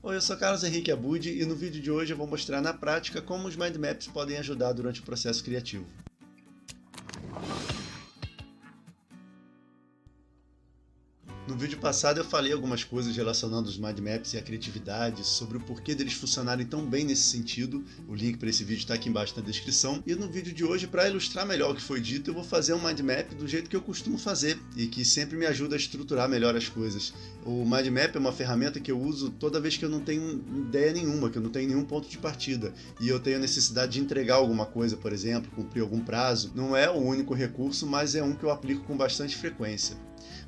Oi, eu sou Carlos Henrique Abud e no vídeo de hoje eu vou mostrar na prática como os mind maps podem ajudar durante o processo criativo. No vídeo passado eu falei algumas coisas relacionando os mind maps e a criatividade, sobre o porquê deles funcionarem tão bem nesse sentido. O link para esse vídeo está aqui embaixo na descrição. E no vídeo de hoje, para ilustrar melhor o que foi dito, eu vou fazer um mind map do jeito que eu costumo fazer e que sempre me ajuda a estruturar melhor as coisas. O mind map é uma ferramenta que eu uso toda vez que eu não tenho ideia nenhuma, que eu não tenho nenhum ponto de partida e eu tenho a necessidade de entregar alguma coisa, por exemplo, cumprir algum prazo. Não é o único recurso, mas é um que eu aplico com bastante frequência.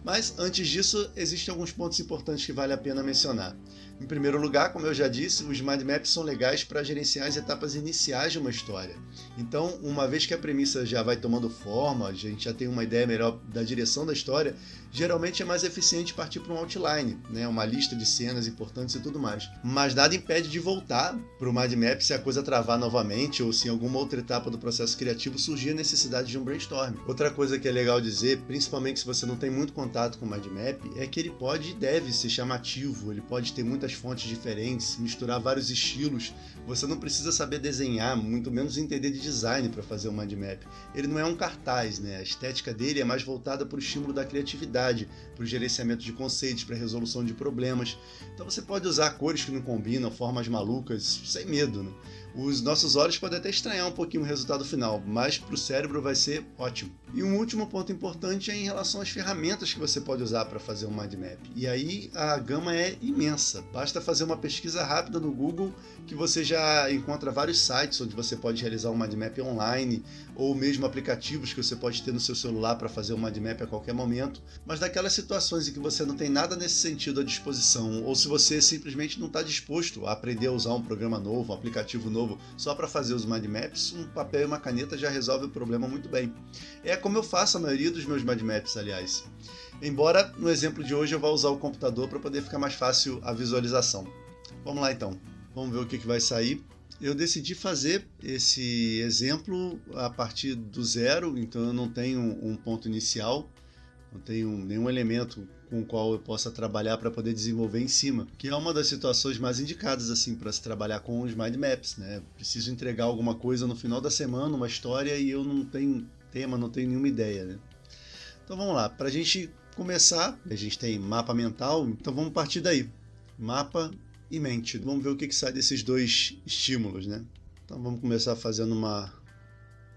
Mas antes disso, existem alguns pontos importantes que vale a pena mencionar. Em primeiro lugar, como eu já disse, os mind maps são legais para gerenciar as etapas iniciais de uma história. Então, uma vez que a premissa já vai tomando forma, a gente já tem uma ideia melhor da direção da história, geralmente é mais eficiente partir para um outline, né? Uma lista de cenas importantes e tudo mais. Mas nada impede de voltar para o mind map se a coisa travar novamente ou se em alguma outra etapa do processo criativo surgir a necessidade de um brainstorm. Outra coisa que é legal dizer, principalmente se você não tem muito contato com o mind map, é que ele pode e deve ser chamativo, ele pode ter muitas fontes diferentes, misturar vários estilos. Você não precisa saber desenhar, muito menos entender de design para fazer um mind map. Ele não é um cartaz, né? A estética dele é mais voltada para o estímulo da criatividade, para o gerenciamento de conceitos, para a resolução de problemas. Então você pode usar cores que não combinam, formas malucas, sem medo, né? Os nossos olhos podem até estranhar um pouquinho o resultado final, mas para o cérebro vai ser ótimo. E um último ponto importante é em relação às ferramentas que você pode usar para fazer um mind map. E aí a gama é imensa. Basta fazer uma pesquisa rápida no Google que você já encontra vários sites onde você pode realizar um mind map online, ou mesmo aplicativos que você pode ter no seu celular para fazer um mind map a qualquer momento. Mas naquelas situações em que você não tem nada nesse sentido à disposição, ou se você simplesmente não está disposto a aprender a usar um programa novo, um aplicativo novo, só para fazer os mind maps, um papel e uma caneta já resolve o problema muito bem. É como eu faço a maioria dos meus mind maps, aliás. Embora no exemplo de hoje eu vá usar o computador para poder ficar mais fácil a visualização. Vamos lá então, vamos ver o que vai sair. Eu decidi fazer esse exemplo a partir do zero, então eu não tenho um ponto inicial, não tenho nenhum elemento com o qual eu possa trabalhar para poder desenvolver em cima, que é uma das situações mais indicadas assim para se trabalhar com os mind maps, né? Preciso entregar alguma coisa no final da semana, uma história, e eu não tenho tema, não tenho nenhuma ideia, né? Então vamos lá, para a gente começar, a gente tem mapa mental, então vamos partir daí. Mapa e mente. Vamos ver o que sai desses dois estímulos, né? Então vamos começar fazendo um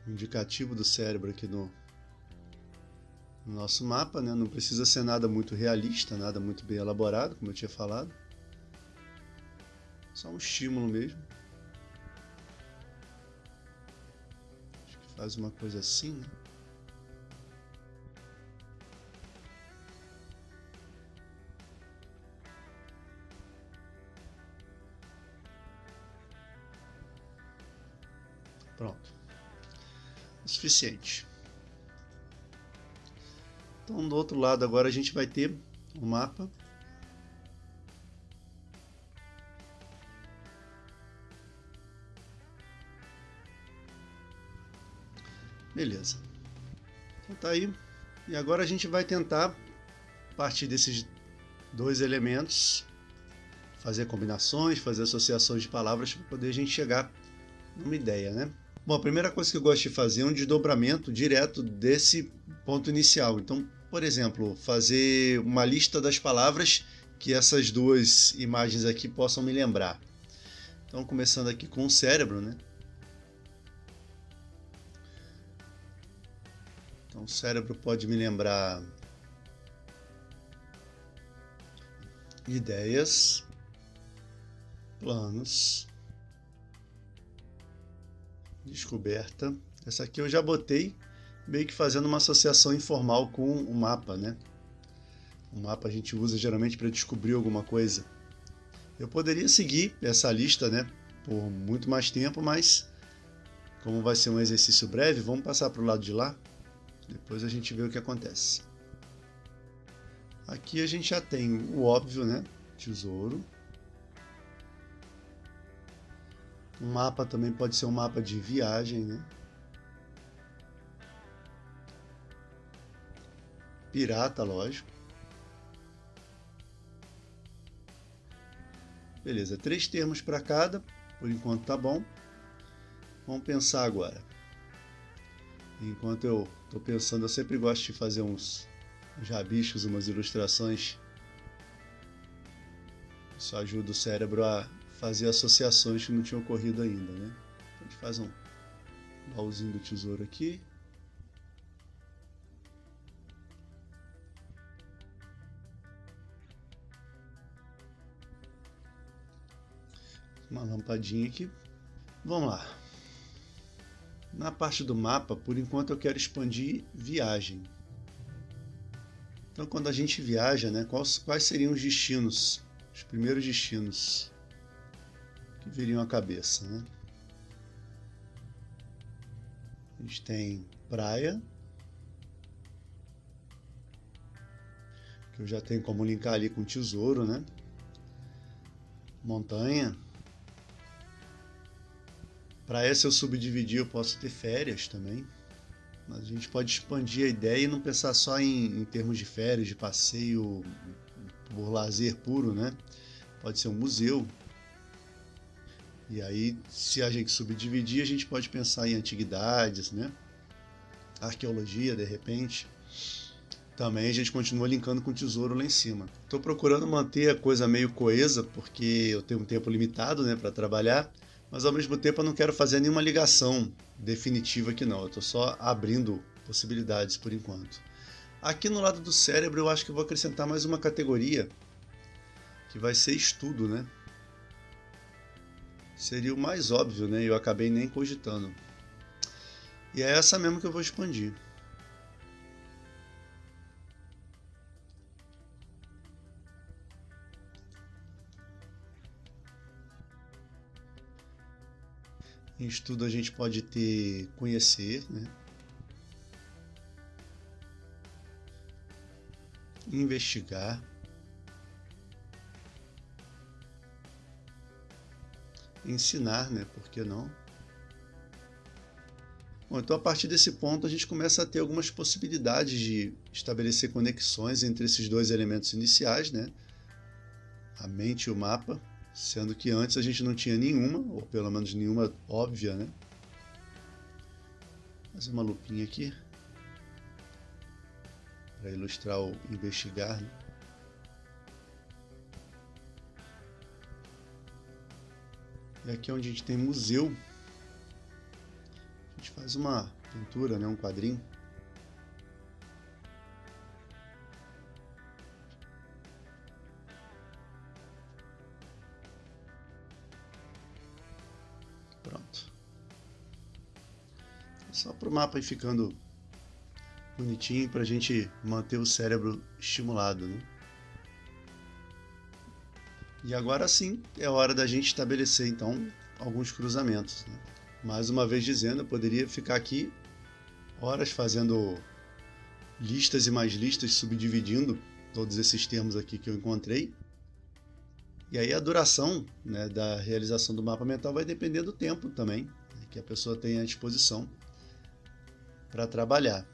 indicativo do cérebro aqui no nosso mapa, né? Não precisa ser nada muito realista, nada muito bem elaborado, como eu tinha falado. Só um estímulo mesmo. Acho que faz uma coisa assim, né? Pronto. O suficiente. Então, do outro lado agora a gente vai ter o mapa. Beleza. Então tá aí. E agora a gente vai tentar, a partir desses dois elementos, fazer combinações, fazer associações de palavras para poder a gente chegar numa ideia, né? Bom, a primeira coisa que eu gosto de fazer é um desdobramento direto desse ponto inicial. Então, por exemplo, fazer uma lista das palavras que essas duas imagens aqui possam me lembrar. Então, começando aqui com o cérebro, né? Então, o cérebro pode me lembrar ideias, planos, descoberta. Essa aqui eu já botei meio que fazendo uma associação informal com o mapa, né? O mapa a gente usa geralmente para descobrir alguma coisa. Eu poderia seguir essa lista, né, por muito mais tempo, mas como vai ser um exercício breve, vamos passar para o lado de lá. Depois a gente vê o que acontece. Aqui a gente já tem o óbvio, né? Tesouro. Um mapa também pode ser um mapa de viagem, né? Pirata, lógico. Beleza, 3 termos para cada, por enquanto tá bom. Vamos pensar agora. Enquanto eu estou pensando, eu sempre gosto de fazer uns rabiscos, umas ilustrações. Isso ajuda o cérebro a fazer associações que não tinham ocorrido ainda, né? Então a gente faz um baúzinho do tesouro aqui. Uma lampadinha aqui. Vamos lá. Na parte do mapa, por enquanto eu quero expandir viagem. Então quando a gente viaja, né, quais seriam os destinos? Os primeiros destinos que viriam à cabeça, né? A gente tem praia, que eu já tenho como linkar ali com tesouro, né? Montanha. Para essa eu subdividir, eu posso ter férias também. Mas a gente pode expandir a ideia e não pensar só em termos de férias, de passeio por lazer puro, né? Pode ser um museu. E aí, se a gente subdividir, a gente pode pensar em antiguidades, né? Arqueologia, de repente. Também a gente continua linkando com o tesouro lá em cima. Estou procurando manter a coisa meio coesa, porque eu tenho um tempo limitado, né, para trabalhar. Mas ao mesmo tempo eu não quero fazer nenhuma ligação definitiva aqui não, eu estou só abrindo possibilidades por enquanto. Aqui no lado do cérebro eu acho que eu vou acrescentar mais uma categoria, que vai ser estudo, né? Seria o mais óbvio, né? Eu acabei nem cogitando. E é essa mesmo que eu vou expandir. Em estudo a gente pode ter conhecer, né? Investigar, ensinar, né? Por que não? Bom, então a partir desse ponto a gente começa a ter algumas possibilidades de estabelecer conexões entre esses dois elementos iniciais, né? A mente e o mapa, sendo que antes a gente não tinha nenhuma, ou pelo menos nenhuma óbvia, né? Fazer uma lupinha aqui para ilustrar o investigar, né? E aqui é onde a gente tem museu, a gente faz uma pintura, né? Um quadrinho. Pronto. Só para o mapa ir ficando bonitinho para a gente manter o cérebro estimulado, né? E agora sim é hora da gente estabelecer então alguns cruzamentos, né? Mais uma vez dizendo, eu poderia ficar aqui horas fazendo listas e mais listas, subdividindo todos esses termos aqui que eu encontrei. E aí a duração, né, da realização do mapa mental vai depender do tempo também, né, que a pessoa tem à disposição para trabalhar.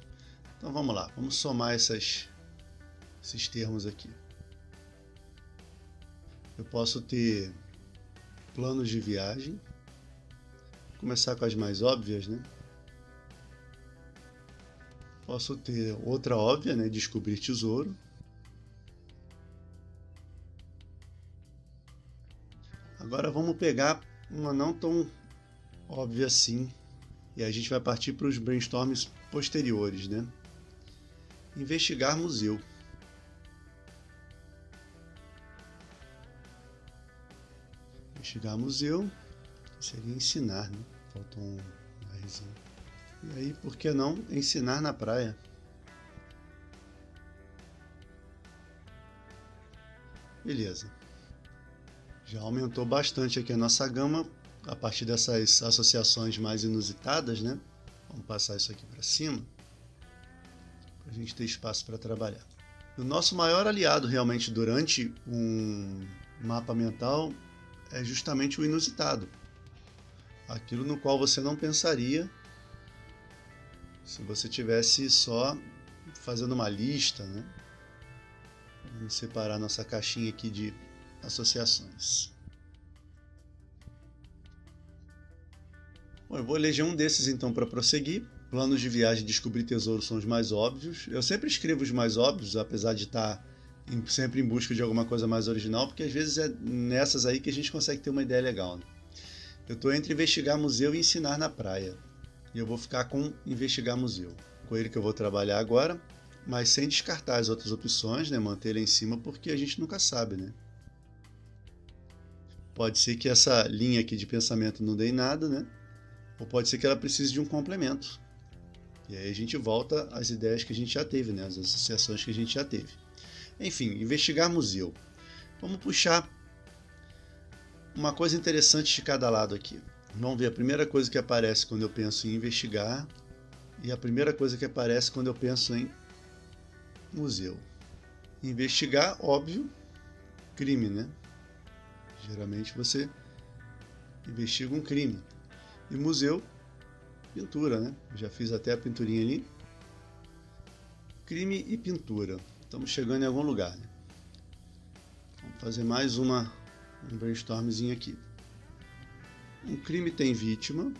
Então vamos lá, vamos somar esses termos aqui. Eu posso ter planos de viagem, vou começar com as mais óbvias, né? Posso ter outra óbvia, né? Descobrir tesouro. Agora vamos pegar uma não tão óbvia assim, e a gente vai partir para os brainstorms posteriores, né? Investigar museu. Investigar museu seria ensinar, né? Faltou um Rzinho. E aí, por que não ensinar na praia? Beleza. Já aumentou bastante aqui a nossa gama a partir dessas associações mais inusitadas, né? Vamos passar isso aqui para cima para a gente ter espaço para trabalhar. O nosso maior aliado realmente durante um mapa mental é justamente o inusitado. Aquilo no qual você não pensaria se você tivesse só fazendo uma lista, né? Vamos separar nossa caixinha aqui de associações. Bom, eu vou eleger um desses então para prosseguir. Planos de viagem e descobrir tesouros são os mais óbvios. Eu sempre escrevo os mais óbvios, apesar de estar sempre em busca de alguma coisa mais original, porque às vezes é nessas aí que a gente consegue ter uma ideia legal, né? Eu estou entre investigar museu e ensinar na praia. E eu vou ficar com investigar museu. Com ele que eu vou trabalhar agora, mas sem descartar as outras opções, né? Manter ele em cima, porque a gente nunca sabe, né? Pode ser que essa linha aqui de pensamento não dê em nada, né? Ou pode ser que ela precise de um complemento. E aí a gente volta às ideias que a gente já teve, né? As associações que a gente já teve. Enfim, investigar museu. Vamos puxar uma coisa interessante de cada lado aqui. Vamos ver a primeira coisa que aparece quando eu penso em investigar e a primeira coisa que aparece quando eu penso em museu. Investigar, óbvio, crime, né? Geralmente você investiga um crime. E museu, pintura, né? Já fiz até a pinturinha ali. Crime e pintura. Estamos chegando em algum lugar, né? Vamos fazer mais um brainstormzinho aqui. Um crime tem vítima.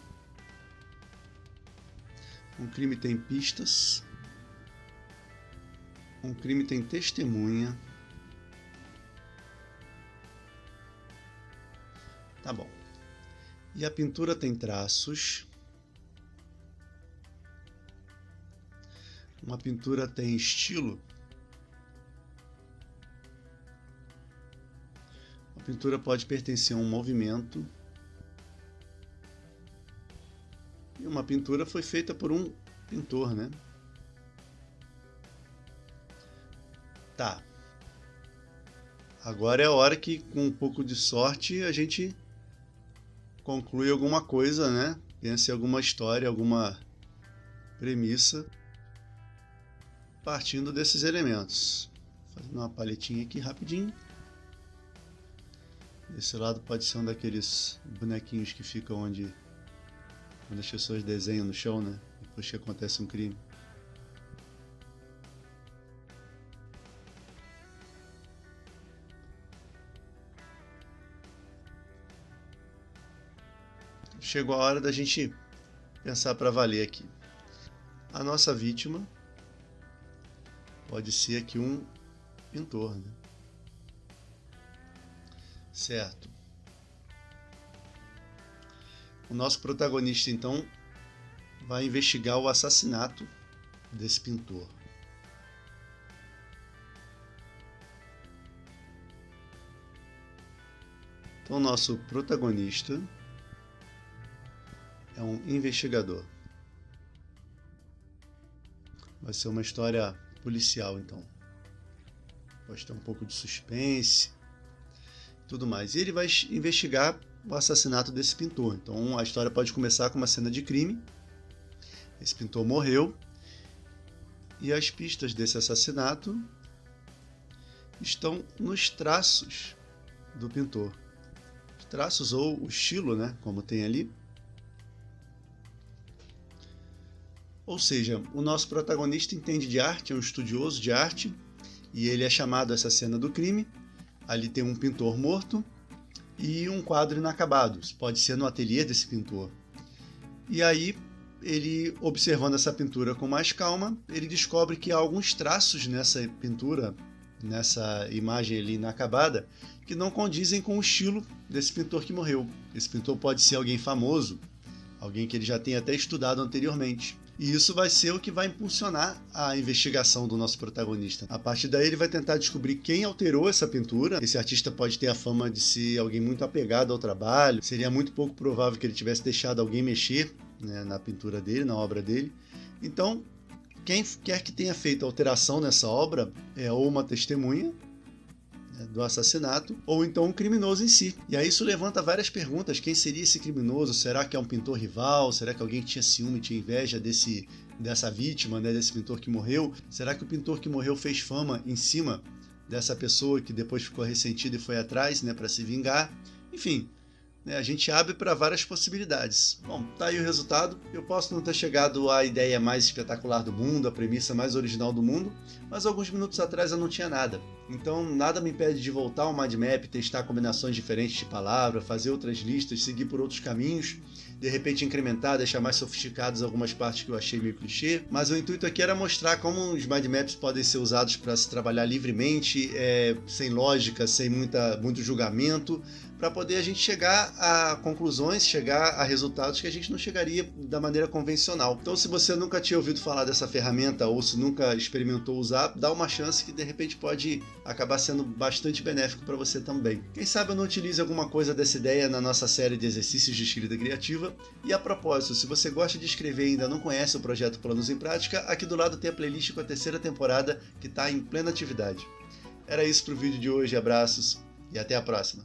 Um crime tem pistas. Um crime tem testemunha. Tá bom. E a pintura tem traços. Uma pintura tem estilo. A pintura pode pertencer a um movimento. E uma pintura foi feita por um pintor, né? Tá. Agora é a hora que, com um pouco de sorte, a gente conclui alguma coisa, né? Pensa em alguma história, alguma premissa partindo desses elementos. Fazendo uma paletinha aqui rapidinho. Esse lado pode ser um daqueles bonequinhos que ficam onde as pessoas desenham no chão, né? Depois que acontece um crime. Chegou a hora da gente pensar para valer aqui. A nossa vítima pode ser aqui um pintor, né? Certo. O nosso protagonista, então, vai investigar o assassinato desse pintor. Então, o nosso protagonista é um investigador. Vai ser uma história policial, então. Pode ter um pouco de suspense, tudo mais. E ele vai investigar o assassinato desse pintor. Então a história pode começar com uma cena de crime. Esse pintor morreu. E as pistas desse assassinato estão nos traços do pintor. Os traços ou o estilo, né, como tem ali. Ou seja, o nosso protagonista entende de arte, é um estudioso de arte, e ele é chamado a essa cena do crime. Ali tem um pintor morto e um quadro inacabado. Isso pode ser no ateliê desse pintor. E aí, ele, observando essa pintura com mais calma, ele descobre que há alguns traços nessa pintura, nessa imagem ali inacabada, que não condizem com o estilo desse pintor que morreu. Esse pintor pode ser alguém famoso, alguém que ele já tenha até estudado anteriormente. E isso vai ser o que vai impulsionar a investigação do nosso protagonista. A partir daí ele vai tentar descobrir quem alterou essa pintura. Esse artista pode ter a fama de ser alguém muito apegado ao trabalho. Seria muito pouco provável que ele tivesse deixado alguém mexer, né, na pintura dele, na obra dele. Então, quem quer que tenha feito a alteração nessa obra é ou uma testemunha, né, do assassinato, ou então um criminoso em si. E aí isso levanta várias perguntas. Quem seria esse criminoso? Será que é um pintor rival? Será que alguém tinha ciúme, tinha inveja dessa vítima, né, desse pintor que morreu? Será que o pintor que morreu fez fama em cima dessa pessoa que depois ficou ressentida e foi atrás, né, para se vingar? Enfim, né? A gente abre para várias possibilidades. Bom, tá aí o resultado. Eu posso não ter chegado à ideia mais espetacular do mundo, a premissa mais original do mundo, mas alguns minutos atrás eu não tinha nada. Então nada me impede de voltar ao mind map, testar combinações diferentes de palavra, fazer outras listas, seguir por outros caminhos, de repente incrementar, deixar mais sofisticadas algumas partes que eu achei meio clichê, mas o intuito aqui era mostrar como os mind maps podem ser usados para se trabalhar livremente, sem lógica, sem muito julgamento, para poder a gente chegar a conclusões, chegar a resultados que a gente não chegaria da maneira convencional. Então, se você nunca tinha ouvido falar dessa ferramenta ou se nunca experimentou usar, dá uma chance que de repente pode acabar sendo bastante benéfico para você também. Quem sabe eu não utilize alguma coisa dessa ideia na nossa série de exercícios de escrita criativa. E a propósito, se você gosta de escrever e ainda não conhece o projeto Planos em Prática, aqui do lado tem a playlist com a 3ª temporada que está em plena atividade. Era isso para o vídeo de hoje, abraços e até a próxima!